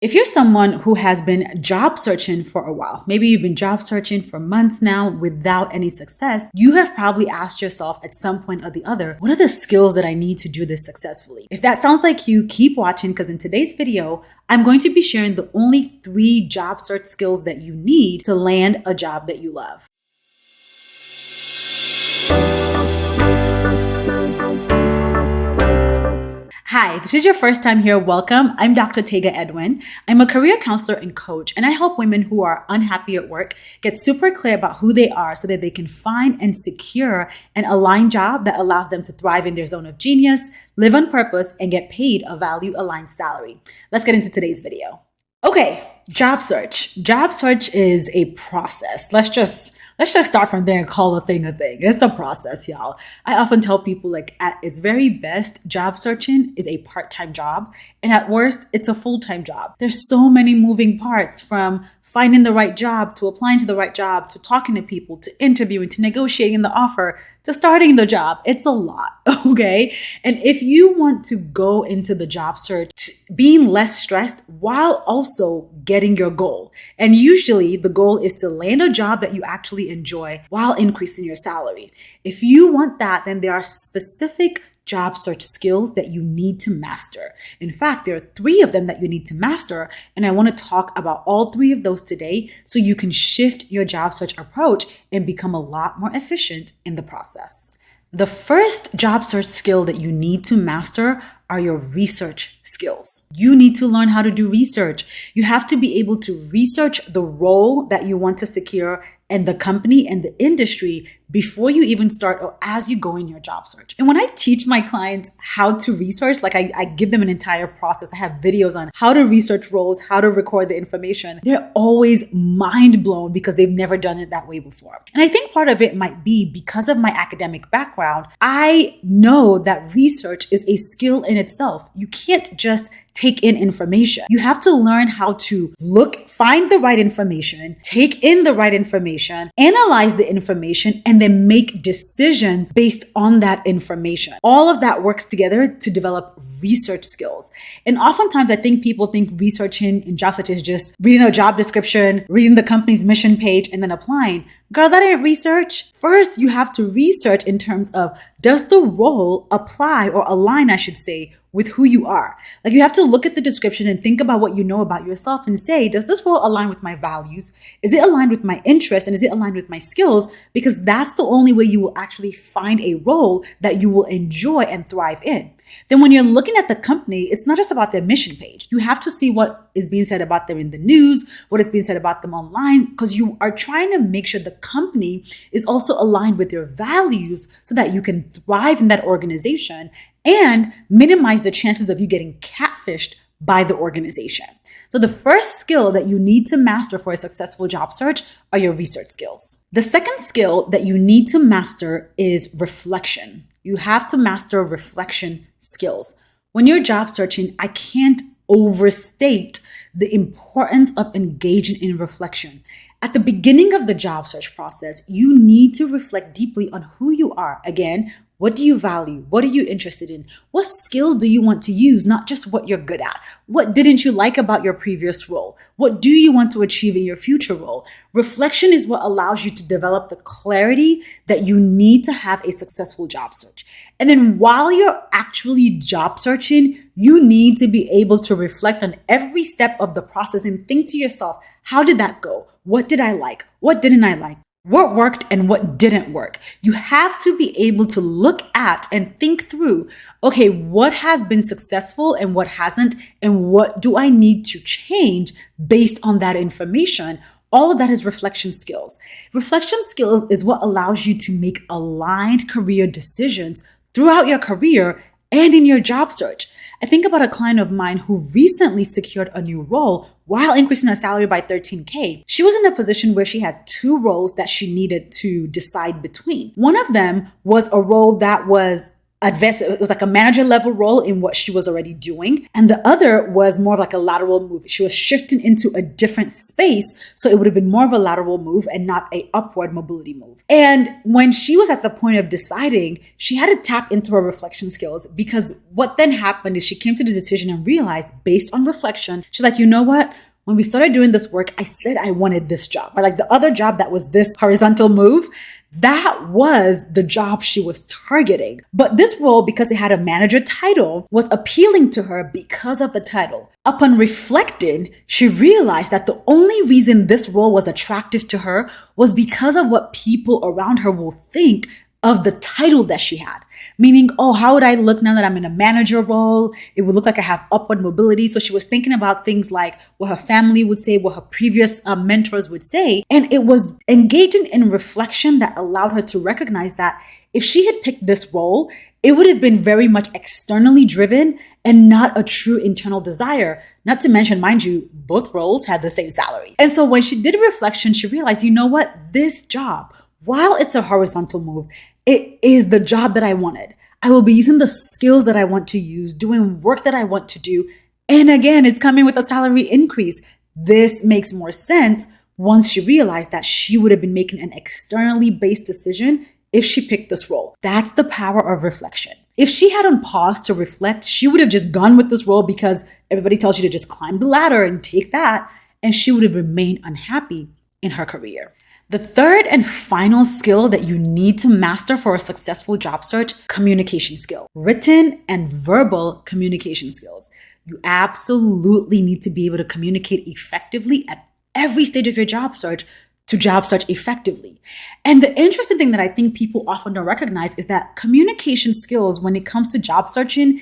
If you're someone who has been job searching for a while, maybe you've been job searching for months now without any success, you have probably asked yourself at some point or the other, what are the skills that I need to do this successfully? If that sounds like you, keep watching because in today's video, I'm going to be sharing the only 3 job search skills that you need to land a job that you love. Hi, this is your first time here. Welcome. I'm Dr. Tega Edwin. I'm a career counselor and coach, and I help women who are unhappy at work get super clear about who they are so that they can find and secure an aligned job that allows them to thrive in their zone of genius, live on purpose, and get paid a value-aligned salary. Let's get into today's video. Okay, job search. Job search is a process. Let's just start from there and call a thing a thing. It's a process, y'all. I often tell people, like, at its very best, job searching is a part-time job, and at worst, it's a full-time job. There's so many moving parts, from finding the right job to applying to the right job to talking to people to interviewing to negotiating the offer to starting the job. It's a lot, okay? And if you want to go into the job search being less stressed while also getting your goal, and usually the goal is to land a job that you actually enjoy while increasing your salary. If you want that, then there are specific job search skills that you need to master. In fact, there are 3 of them that you need to master, and I want to talk about all 3 of those today so you can shift your job search approach and become a lot more efficient in the process. The first job search skill that you need to master are your research skills. You need to learn how to do research. You have to be able to research the role that you want to secure and the company and the industry before you even start or as you go in your job search. And when I teach my clients how to research, like I give them an entire process. I have videos on how to research roles, how to record the information. They're always mind blown because they've never done it that way before. And I think part of it might be because of my academic background. I know that research is a skill in itself. You can't just take in information. You have to learn how to find the right information, take in the right information, analyze the information, and then make decisions based on that information. All of that works together to develop research skills. And oftentimes I think people think researching in job search is just reading a job description, reading the company's mission page, and then applying. Girl, that ain't research. First, you have to research in terms of, does the role apply or align, I should say, with who you are? Like, you have to look at the description and think about what you know about yourself and say, does this role align with my values? Is it aligned with my interests? And is it aligned with my skills? Because that's the only way you will actually find a role that you will enjoy and thrive in. Then when you're looking at the company, it's not just about their mission page. You have to see what is being said about them in the news, what is being said about them online, because you are trying to make sure the company is also aligned with your values so that you can thrive in that organization and minimize the chances of you getting catfished by the organization. So the first skill that you need to master for a successful job search are your research skills. The second skill that you need to master is reflection. You have to master reflection skills. When you're job searching, I can't overstate the importance of engaging in reflection. At the beginning of the job search process, you need to reflect deeply on who you are. Again, what do you value? What are you interested in? What skills do you want to use? Not just what you're good at. What didn't you like about your previous role? What do you want to achieve in your future role? Reflection is what allows you to develop the clarity that you need to have a successful job search. And then while you're actually job searching, you need to be able to reflect on every step of the process and think to yourself, how did that go? What did I like? What didn't I like? What worked and what didn't work? You have to be able to look at and think through, okay, what has been successful and what hasn't, and what do I need to change based on that information? All of that is reflection skills. Reflection skills is what allows you to make aligned career decisions throughout your career and in your job search. I think about a client of mine who recently secured a new role while increasing her salary by $13,000. She was in a position where she had 2 roles that she needed to decide between. One of them was a role that was advanced. It was like a manager level role in what she was already doing. And the other was more of like a lateral move. She was shifting into a different space. So it would have been more of a lateral move and not a upward mobility move. And when she was at the point of deciding, she had to tap into her reflection skills, because what then happened is she came to the decision and realized, based on reflection, she's like, you know what? When we started doing this work, I said I wanted this job. Or like the other job that was this horizontal move, that was the job she was targeting. But this role, because it had a manager title, was appealing to her because of the title. Upon reflecting, she realized that the only reason this role was attractive to her was because of what people around her will think of the title that she had. Meaning, oh, how would I look now that I'm in a manager role? It would look like I have upward mobility. So she was thinking about things like what her family would say, what her previous mentors would say. And it was engaging in reflection that allowed her to recognize that if she had picked this role, it would have been very much externally driven and not a true internal desire. Not to mention, mind you, both roles had the same salary. And so when she did a reflection, she realized, you know what? This job, while it's a horizontal move, it is the job that I wanted. I will be using the skills that I want to use, doing work that I want to do. And again, it's coming with a salary increase. This makes more sense once she realized that she would have been making an externally based decision if she picked this role. That's the power of reflection. If she hadn't paused to reflect, she would have just gone with this role because everybody tells you to just climb the ladder and take that, and she would have remained unhappy in her career. The third and final skill that you need to master for a successful job search, communication skill, written and verbal communication skills. You absolutely need to be able to communicate effectively at every stage of your job search to job search effectively. And the interesting thing that I think people often don't recognize is that communication skills, when it comes to job searching,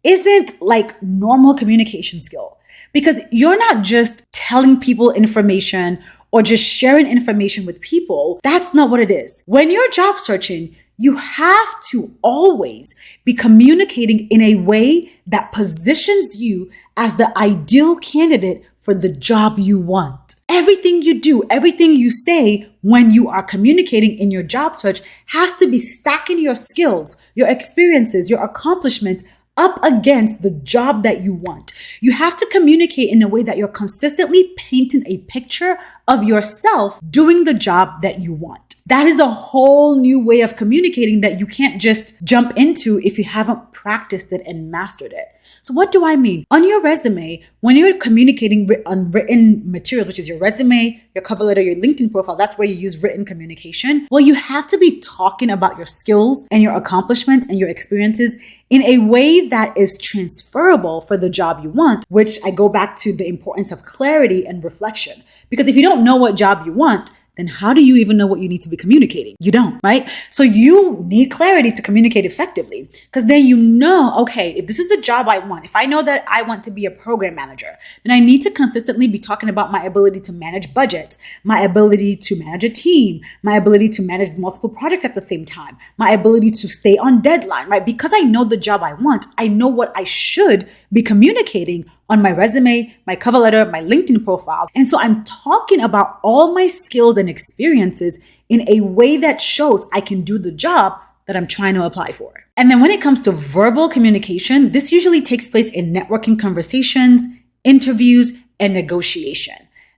isn't like normal communication skill, because you're not just telling people information or just sharing information with people. That's not what it is. When you're job searching, you have to always be communicating in a way that positions you as the ideal candidate for the job you want. Everything you do, everything you say when you are communicating in your job search has to be stacking your skills, your experiences, your accomplishments up against the job that you want. You have to communicate in a way that you're consistently painting a picture of yourself doing the job that you want. That is a whole new way of communicating that you can't just jump into if you haven't practiced it and mastered it. So what do I mean? On your resume, when you're communicating on written materials, which is your resume, your cover letter, your LinkedIn profile, that's where you use written communication. Well, you have to be talking about your skills and your accomplishments and your experiences in a way that is transferable for the job you want, which I go back to the importance of clarity and reflection. Because if you don't know what job you want, then how do you even know what you need to be communicating? You don't, right? So you need clarity to communicate effectively, because then you know, okay, if this is the job I want, if I know that I want to be a program manager, then I need to consistently be talking about my ability to manage budgets, my ability to manage a team, my ability to manage multiple projects at the same time, my ability to stay on deadline, right? Because I know the job I want, I know what I should be communicating on my resume, my cover letter, my LinkedIn profile. And so I'm talking about all my skills and experiences in a way that shows I can do the job that I'm trying to apply for. And then when it comes to verbal communication, this usually takes place in networking conversations, interviews, and negotiation.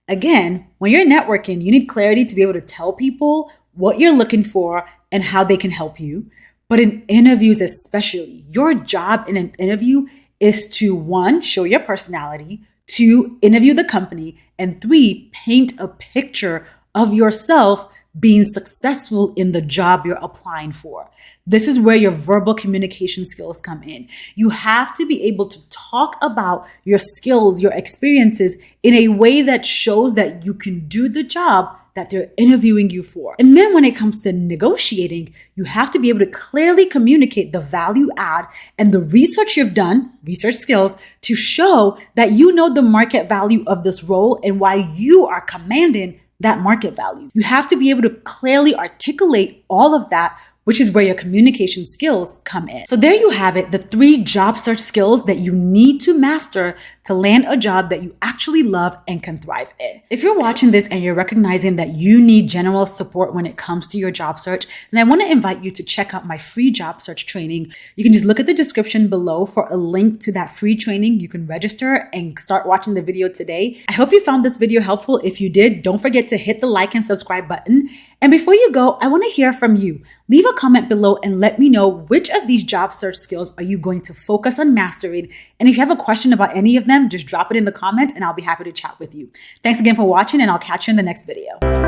Again, when you're networking, you need clarity to be able to tell people what you're looking for and how they can help you. But in interviews especially, your job in an interview is to, 1, show your personality, 2, interview the company, and 3, paint a picture of yourself being successful in the job you're applying for. This is where your verbal communication skills come in. You have to be able to talk about your skills, your experiences in a way that shows that you can do the job that they're interviewing you for. And then when it comes to negotiating, you have to be able to clearly communicate the value add and the research you've done, research skills, to show that you know the market value of this role and why you are commanding that market value. You have to be able to clearly articulate all of that, which is where your communication skills come in. So there you have it, the 3 job search skills that you need to master to land a job that you actually love and can thrive in. If you're watching this and you're recognizing that you need general support when it comes to your job search, then I want to invite you to check out my free job search training. You can just look at the description below for a link to that free training. You can register and start watching the video today. I hope you found this video helpful. If you did, don't forget to hit the like and subscribe button. And before you go, I want to hear from you. Leave a comment below and let me know which of these job search skills are you going to focus on mastering. And if you have a question about any of them, just drop it in the comments and I'll be happy to chat with you. Thanks again for watching, and I'll catch you in the next video.